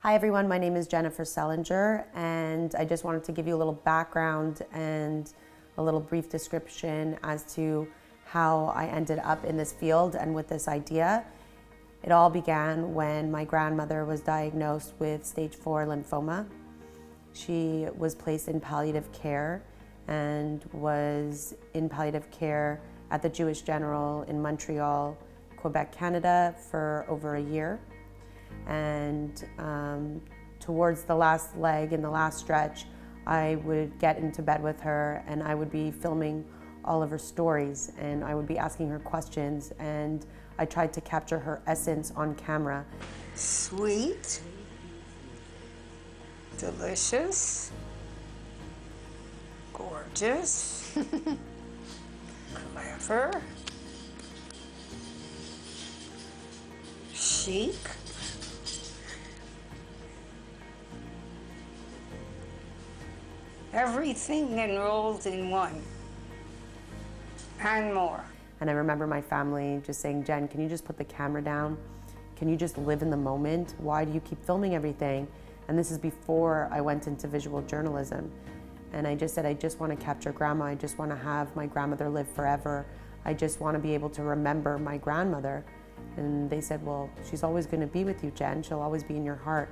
Hi everyone, my name is Jennifer Selinger, and I just wanted to give you a little background and a little brief description as to how I ended up in this field and with this idea. It all began when my grandmother was diagnosed with stage 4 lymphoma. She was placed in palliative care and was in palliative care at the Jewish General in Montreal, Quebec, Canada for over a year. And towards the last leg, in the last stretch, I would get into bed with her and I would be filming all of her stories and I would be asking her questions, and I tried to capture her essence on camera. Sweet, delicious, gorgeous, clever, chic, everything enrolled in one, and more. And I remember my family just saying, Jen, can you just put the camera down? Can you just live in the moment? Why do you keep filming everything? And this is before I went into visual journalism. And I just said, I just want to capture grandma. I just want to have my grandmother live forever. I just want to be able to remember my grandmother. And they said, well, she's always going to be with you, Jen. She'll always be in your heart.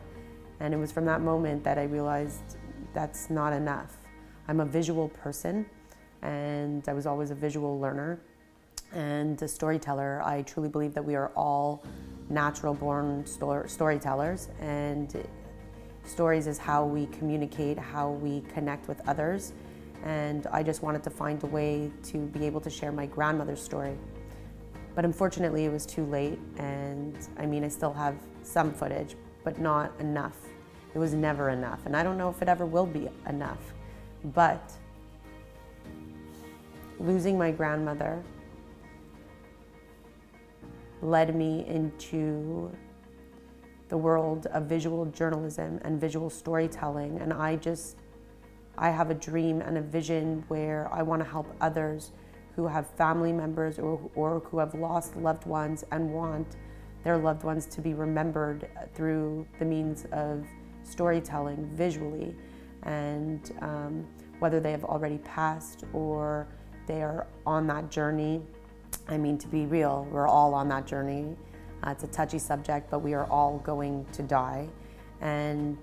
And it was from that moment that I realized that's not enough. I'm a visual person, and I was always a visual learner and a storyteller. I truly believe that we are all natural-born storytellers, and stories is how we communicate, how we connect with others. And I just wanted to find a way to be able to share my grandmother's story. But unfortunately, it was too late, and I mean, I still have some footage, but not enough. It was never enough, and I don't know if it ever will be enough. But losing my grandmother led me into the world of visual journalism and visual storytelling, and I have a dream and a vision where I want to help others who have family members or who have lost loved ones and want their loved ones to be remembered through the means of storytelling visually. And whether they have already passed or they are on that journey, I mean, to be real, we're all on that journey. It's a touchy subject, but we are all going to die. And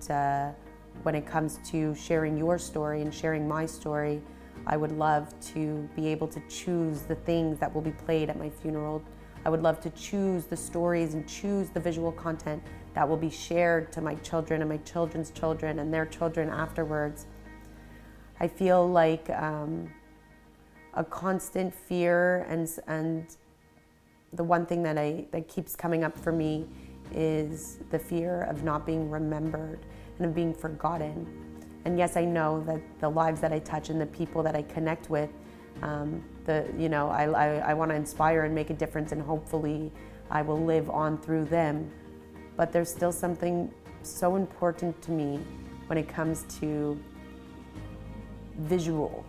when it comes to sharing your story and sharing my story, I would love to be able to choose the things that will be played at my funeral. I would love to choose the stories and choose the visual content that will be shared to my children and my children's children and their children afterwards. I feel like a constant fear, and the one thing that keeps coming up for me is the fear of not being remembered and of being forgotten. And yes, I know that the lives that I touch and the people that I connect with, I want to inspire and make a difference, and hopefully I will live on through them. But there's still something so important to me when it comes to visual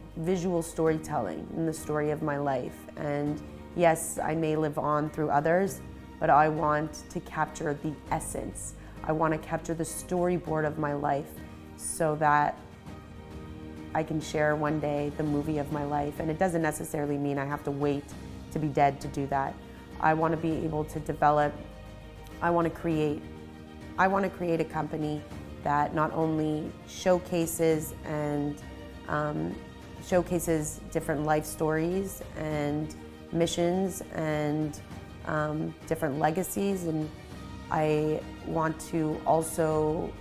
storytelling in the story of my life. And yes, I may live on through others, but I want to capture the essence. I want to capture the storyboard of my life so that I can share one day the movie of my life. And it doesn't necessarily mean I have to wait to be dead to do that. I want to be able to develop, I want to create a company that not only showcases different life stories and missions and different legacies, and I want to also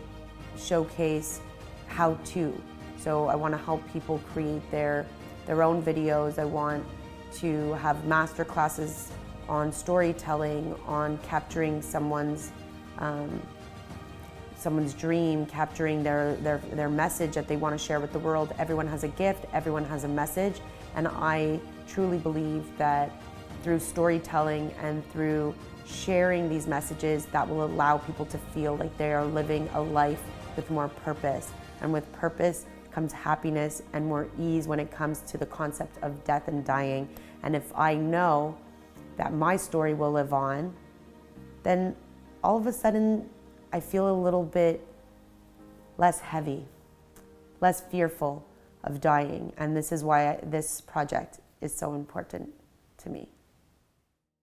showcase how-to. So I want to help people create their own videos. I want to have master classes on storytelling, on capturing someone's dream, capturing their message that they want to share with the world. Everyone has a gift, everyone has a message, and I truly believe that through storytelling and through sharing these messages, that will allow people to feel like they are living a life with more purpose. And with purpose comes happiness and more ease when it comes to the concept of death and dying. And if I know that my story will live on, then all of a sudden I feel a little bit less heavy, less fearful of dying. And this is why this project is so important to me.